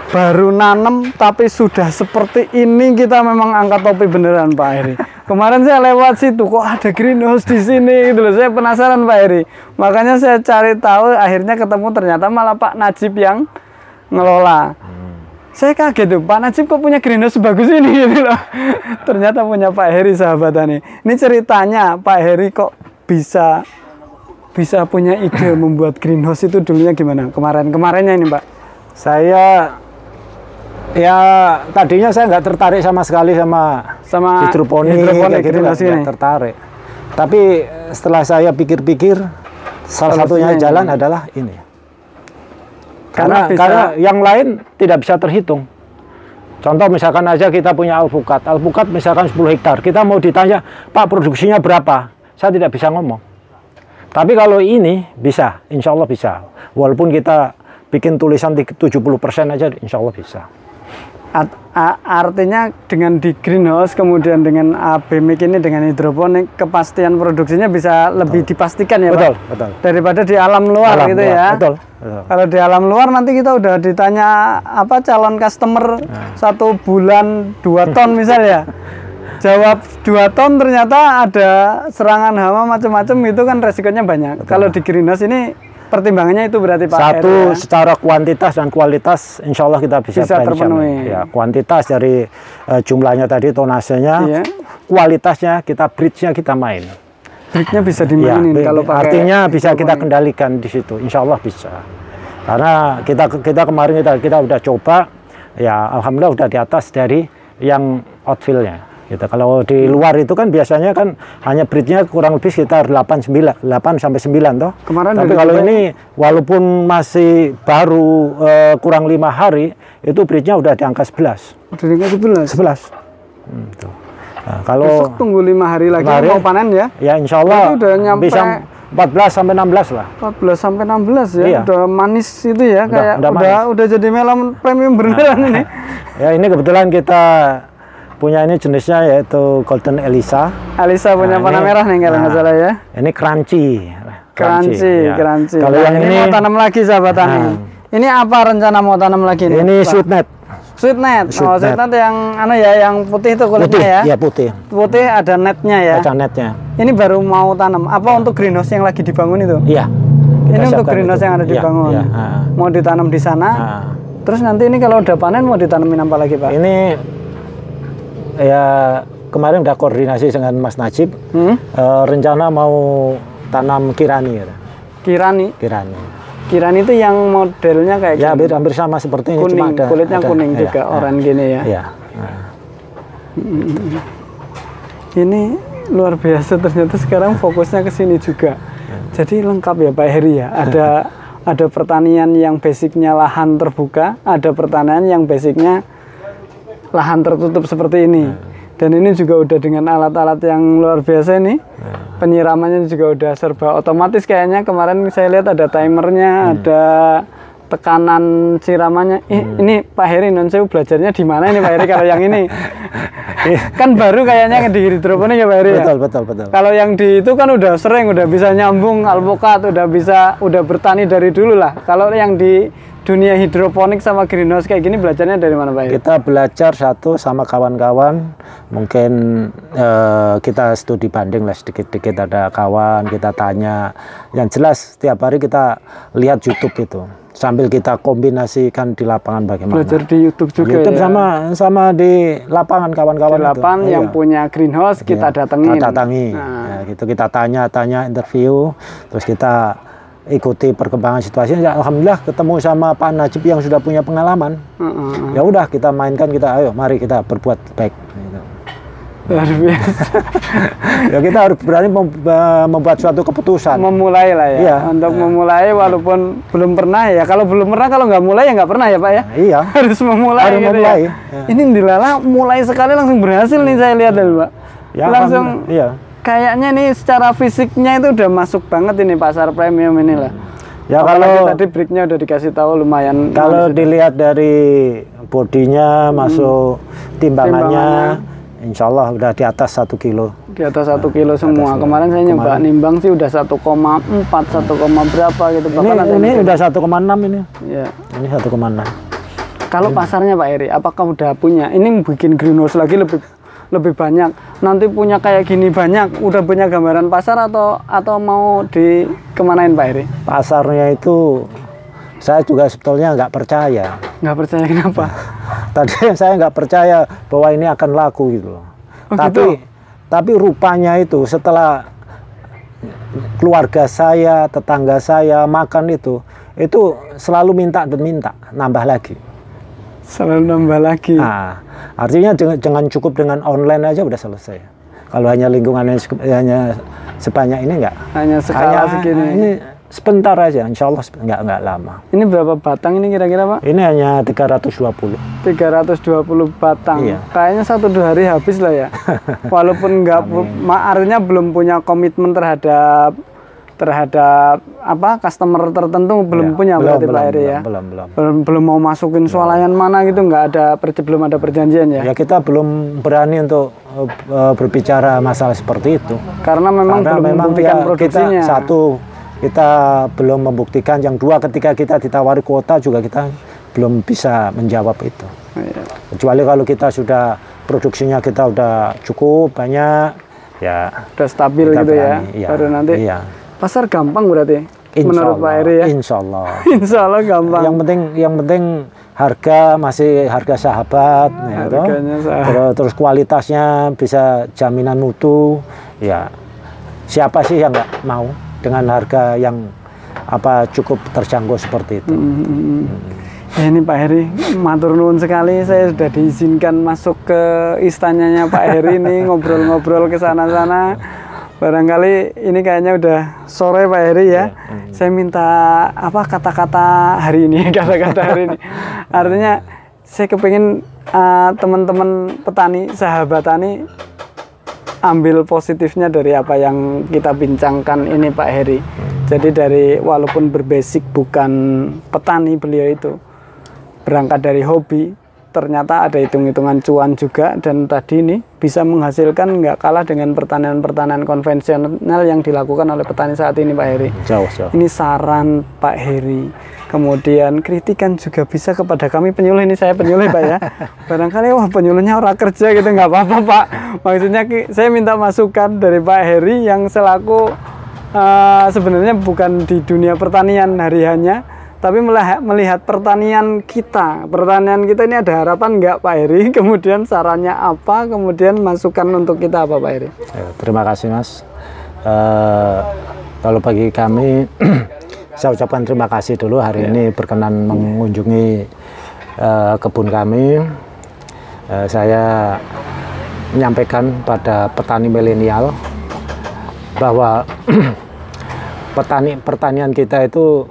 baru nanem tapi sudah seperti ini kita memang angkat topi beneran Pak Heri. Kemarin saya lewat situ kok ada greenhouse di sini gitu loh. Saya penasaran Pak Heri. Makanya saya cari tahu akhirnya ketemu ternyata malah Pak Najib yang ngelola. Saya kaget tuh, Pak Najib kok punya greenhouse sebagus ini gitu loh. Ternyata punya Pak Heri sahabat tani. Ini ceritanya Pak Heri kok bisa punya ide membuat greenhouse itu dulunya gimana? Kemarinnya ini Pak. Saya tadinya saya nggak tertarik sama sekali sama hidroponik gitu, nggak tertarik. Tapi setelah saya pikir-pikir, salah satunya jalan adalah ini. Karena yang lain tidak bisa terhitung. Contoh misalkan aja kita punya alpukat misalkan 10 hektar. Kita mau ditanya, Pak produksinya berapa? Saya tidak bisa ngomong. Tapi kalau ini bisa, insya Allah bisa. Walaupun kita bikin tulisan 70% aja, insya Allah bisa. Artinya dengan di greenhouse kemudian dengan AB mic ini dengan hidroponik kepastian produksinya bisa lebih dipastikan ya Betul, Pak? betul. Daripada di alam luar gitu luar, ya. Betul, betul. Kalau di alam luar nanti kita udah ditanya apa calon customer 1 bulan 2 ton misal ya. Jawab 2 ton ternyata ada serangan hama macam-macam, itu kan resikonya banyak. Kalau di greenhouse ini pertimbangannya itu berarti Pak Satu, Heri, ya? secara kuantitas dan kualitas insya Allah kita bisa terpenuhi. Ya, kuantitas dari jumlahnya tadi, tonasenya, Iya. kualitasnya kita bridge-nya kita main. Breaknya bisa dimainin Ya, kalau pakai artinya bisa kita kendalikan di situ, insya Allah bisa. Karena kita kemarin kita udah coba, ya alhamdulillah udah di atas dari yang outfield-nya. Gitu. Kalau di luar itu kan biasanya kan hanya bridge-nya kurang lebih sekitar 8 sampai 9 toh. Kemarin tapi kalau ini walaupun masih baru kurang 5 hari, itu bridge-nya udah di angka 11. Udah di angka 11. 11. Tuh. Nah, kalau besok tunggu 5 hari lagi mau panen ya. Ya insya Allah udah nyampe bisa 14 sampai 16 lah. 14 sampai 16 ya. Iya. Udah manis itu ya, kayak udah jadi melon premium beneran ini. Ya ini kebetulan kita punya ini jenisnya yaitu Golden Elisa. Elisa punya warna merah nih kalau nggak salah ya. Ini crunchy. Crunchy. Kalau yang ini mau tanam lagi sahabat tani. Ini apa rencana mau tanam lagi nih? Ini sweetnet. Sweetnet. Oh, sweetnet yang yang putih itu kulitnya putih, ya? Iya putih. Putih ada netnya ya? Ada netnya. Ini baru mau tanam. Apa untuk greenhouse yang lagi dibangun itu? Iya. Ini untuk greenhouse yang ada dibangun. Iya. Mau ditanam di sana. Terus nanti ini kalau udah panen mau ditanamin apa lagi Pak? Ini ya kemarin udah koordinasi dengan Mas Najib. Rencana mau tanam kirani. Kirani? Kirani itu yang modelnya kayak ya hampir sama seperti ini, kuning, cuma kulitnya kuning juga, oranye gini ya. Iya. Ini luar biasa, ternyata sekarang fokusnya ke sini juga. Jadi lengkap ya Pak Heri ya. Ada pertanian yang basicnya lahan terbuka, ada pertanian yang basicnya lahan tertutup seperti ini. Dan ini juga udah dengan alat-alat yang luar biasa ini. Penyiramannya juga udah serba otomatis kayaknya. Kemarin saya lihat ada timernya, ada tekanan siramannya. Ini Pak Heri, non saya belajarnya di mana ini Pak Heri kalau yang ini? Kan baru kayaknya di hidroponik ya Pak Heri ya? Betul. Kalau yang di itu kan udah sering, udah bisa nyambung alpukat, udah bertani dari dulu lah. Kalau yang di dunia hidroponik sama greenhouse kayak gini belajarnya dari mana Pak Heri? Kita belajar satu sama kawan-kawan, mungkin kita studi banding lah sedikit-sedikit, ada kawan kita tanya. Yang jelas setiap hari kita lihat YouTube itu, sambil kita kombinasikan di lapangan bagaimana. Belajar di YouTube juga YouTube ya? sama di lapangan kawan-kawan. Di lapangan yang punya greenhouse kita datengin. Ya, gitu kita tanya interview, terus kita ikuti perkembangan situasi. Ya, alhamdulillah ketemu sama Pak Najib yang sudah punya pengalaman. Ya udah kita mainkan, ayo mari kita berbuat baik. Gitu. Luar biasa. Ya kita harus berani membuat suatu keputusan. Memulai lah ya. Untuk memulai walaupun belum pernah ya. Kalau belum pernah, kalau nggak mulai ya nggak pernah ya Pak ya. Iya. Harus memulai. Harus gitu memulai. Ya. Ini dilala mulai sekali langsung berhasil nih saya lihat dulu Pak. Ya, langsung. Iya. Kayaknya nih secara fisiknya itu udah masuk banget ini pasar premium inilah. Ya kalau tadi breaknya udah dikasih tahu lumayan. Kalau dilihat dari bodinya masuk timbangannya, insya Allah udah di atas 1 kilo. Di atas 1 kilo semua. Kemarin saya nyoba nimbang sih udah 1,4, 1, berapa gitu. Ini udah 1,6 ini. Iya. Ini 1,6. Kalau pasarnya Pak Heri, apakah udah punya? Ini bikin greenhouse lagi lebih banyak. Nanti punya kayak gini banyak. Udah punya gambaran pasar atau mau kemanain Pak Heri? Pasarnya itu saya juga sebetulnya nggak percaya. Nggak percaya kenapa? Tadi saya nggak percaya bahwa ini akan laku gitu loh. Tapi rupanya itu setelah keluarga saya, tetangga saya makan itu selalu minta nambah lagi. Selalu nambah lagi. Nah, artinya jangan cukup dengan online aja udah selesai. Kalau hanya lingkungannya hanya sebanyak ini enggak. Hanya skala segini. Ini sebentar aja, insya Allah enggak lama. Ini berapa batang ini kira-kira Pak? Ini hanya 320. 320 batang. Iya. Kayaknya 1-2 hari habis lah ya. Walaupun enggak, artinya belum punya komitmen terhadap terhadap apa customer tertentu belum punya berarti Pak Heri ya? Belum mau masukin swalayan mana gitu, nggak ada belum ada perjanjian ya? Ya kita belum berani untuk berbicara masalah seperti itu. Karena memang belum membuktikan produksinya. Kita belum membuktikan, yang dua ketika kita ditawari kuota juga kita belum bisa menjawab itu. Kecuali kalau kita sudah produksinya kita udah cukup banyak, ya udah stabil gitu berani, ya. Baru nanti pasar gampang berarti menurut Pak Heri ya. Insya Allah. Insya Allah gampang. Yang penting harga masih harga sahabat, terus kualitasnya bisa jaminan mutu, ya siapa sih yang nggak mau dengan harga yang cukup terjangkau seperti itu. Ya, ini Pak Heri, matur nuwun sekali, saya sudah diizinkan masuk ke istananya Pak Heri ini ngobrol-ngobrol ke sana-sana. Barangkali ini kayaknya udah sore Pak Heri ya. Saya minta kata-kata hari ini, kata-kata hari ini. Artinya saya kepingin teman-teman petani, sahabat tani ambil positifnya dari apa yang kita bincangkan ini Pak Heri. Jadi dari walaupun berbasic bukan petani beliau itu, berangkat dari hobi, ternyata ada hitung-hitungan cuan juga, dan tadi ini bisa menghasilkan nggak kalah dengan pertanian-pertanian konvensional yang dilakukan oleh petani saat ini Pak Heri. Jauh. Ini saran Pak Heri. Kemudian kritikan juga bisa kepada kami penyuluh, ini saya penyuluh Pak ya. Barangkali wah penyuluhnya orang kerja gitu, nggak apa-apa Pak. Maksudnya saya minta masukan dari Pak Heri yang selaku sebenarnya bukan di dunia pertanian hariannya, tapi melihat pertanian kita ini ada harapan nggak Pak Heri? Kemudian sarannya apa? Kemudian masukan untuk kita apa Pak Heri? Terima kasih Mas. Kalau bagi kami saya ucapkan terima kasih dulu hari ini berkenan mengunjungi kebun kami. Saya menyampaikan pada petani milenial bahwa pertanian kita itu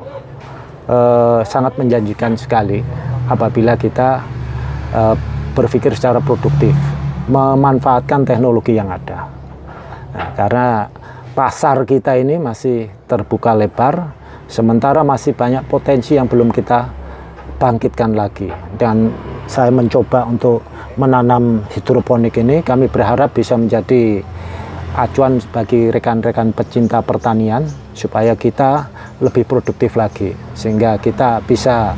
sangat menjanjikan sekali apabila kita berpikir secara produktif, memanfaatkan teknologi yang ada. Nah, karena pasar kita ini masih terbuka lebar, sementara masih banyak potensi yang belum kita bangkitkan lagi. Dan saya mencoba untuk menanam hidroponik ini, kami berharap bisa menjadi acuan bagi rekan-rekan pecinta pertanian supaya kita lebih produktif lagi, sehingga kita bisa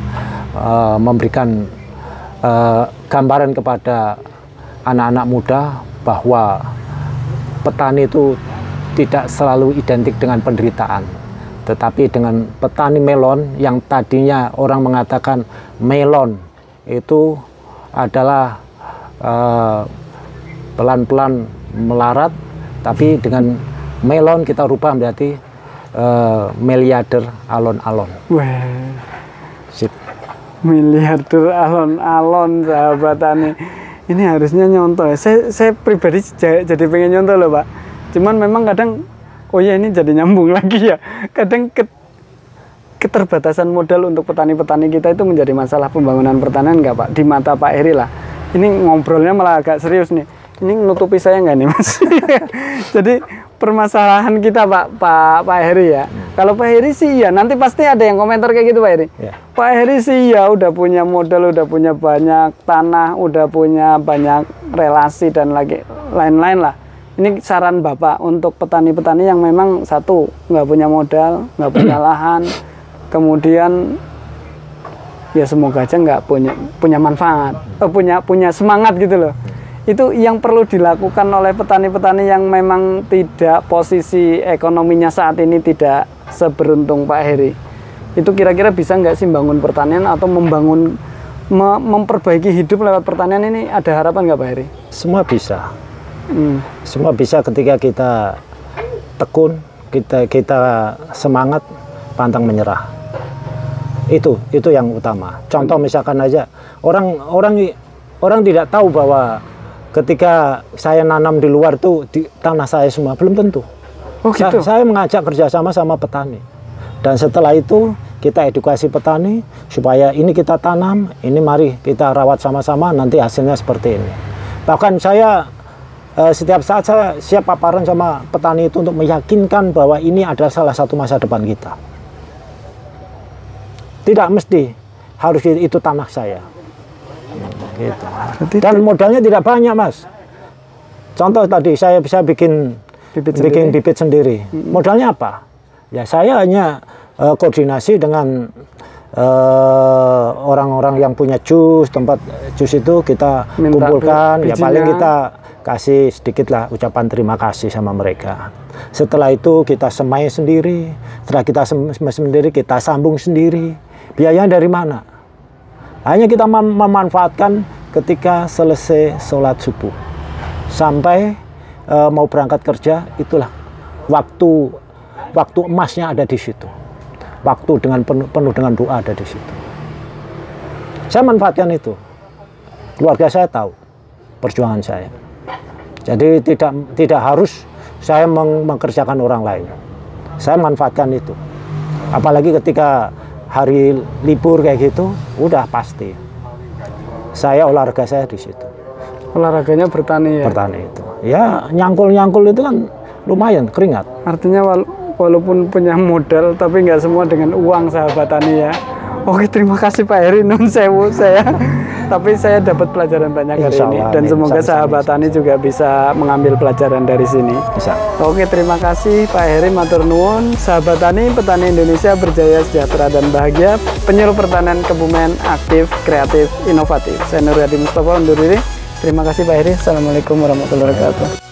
memberikan gambaran kepada anak-anak muda bahwa petani itu tidak selalu identik dengan penderitaan, tetapi dengan petani melon yang tadinya orang mengatakan melon itu adalah pelan-pelan melarat, tapi dengan melon kita rubah menjadi miliarder alon-alon. Wah, miliarder alon-alon sahabat tani. Ini harusnya nyontoh ya. Saya pribadi jadi pengen nyontoh loh Pak. Cuman memang kadang, oh ya ini jadi nyambung lagi ya. Kadang keterbatasan modal untuk petani-petani kita itu menjadi masalah pembangunan pertanian nggak Pak? Di mata Pak Heri lah. Ini ngobrolnya malah agak serius nih. Ini nutupi saya nggak nih Mas? Jadi permasalahan kita Pak Heri ya. Kalau Pak Heri sih ya, nanti pasti ada yang komentar kayak gitu Pak Heri. Yeah. Pak Heri sih ya udah punya modal, udah punya banyak tanah, udah punya banyak relasi dan lain-lain lah. Ini saran Bapak untuk petani-petani yang memang satu nggak punya modal, nggak punya lahan, kemudian ya semoga aja nggak punya manfaat, punya semangat gitu loh. Itu yang perlu dilakukan oleh petani-petani yang memang tidak, posisi ekonominya saat ini tidak seberuntung Pak Heri. Itu kira-kira bisa nggak sih bangun pertanian atau memperbaiki hidup lewat pertanian ini, ada harapan nggak Pak Heri? Semua bisa. Semua bisa ketika kita tekun, kita semangat, pantang menyerah. Itu yang utama. Contoh misalkan aja orang tidak tahu bahwa ketika saya nanam di luar tuh di tanah saya semua, belum tentu. Oh gitu. Saya mengajak kerjasama sama petani, dan setelah itu kita edukasi petani supaya ini kita tanam, ini mari kita rawat sama-sama, nanti hasilnya seperti ini. Bahkan saya setiap saat saya siap paparan sama petani itu untuk meyakinkan bahwa ini adalah salah satu masa depan kita. Tidak mesti harus itu tanah saya. Gitu. Dan modalnya tidak banyak, Mas. Contoh tadi saya bisa bikin bibit sendiri. Modalnya apa? Ya saya hanya koordinasi dengan orang-orang yang punya jus, tempat jus itu kita kumpulkan. Ya paling kita kasih sedikit lah ucapan terima kasih sama mereka. Setelah itu kita semai sendiri. Setelah kita semai sendiri, kita sambung sendiri. Biayanya dari mana? Hanya kita memanfaatkan ketika selesai sholat subuh sampai mau berangkat kerja, itulah waktu emasnya ada di situ. Waktu dengan penuh dengan doa ada di situ. Saya manfaatkan itu. Keluarga saya tahu perjuangan saya. Jadi tidak harus saya mengerjakan orang lain. Saya manfaatkan itu. Apalagi ketika hari libur kayak gitu, udah pasti. Olahraga saya di situ. Olahraganya bertani ya? Bertani itu. Ya nyangkul-nyangkul itu kan lumayan keringat. Artinya walaupun punya modal, tapi nggak semua dengan uang, sahabat tani ya. Oke, terima kasih Pak Heri, nun sewu saya. Tapi saya dapat pelajaran banyak hari ini. Dan semoga sahabat tani juga bisa mengambil pelajaran dari sini. Bisa. Oke, terima kasih Pak Heri, matur nuwun. Sahabat tani, petani Indonesia berjaya, sejahtera, dan bahagia. Penyuluh pertanian Kebumen, aktif, kreatif, inovatif. Saya Nur Hadi Mustafa undur diri. Terima kasih Pak Heri. Assalamualaikum warahmatullahi wabarakatuh.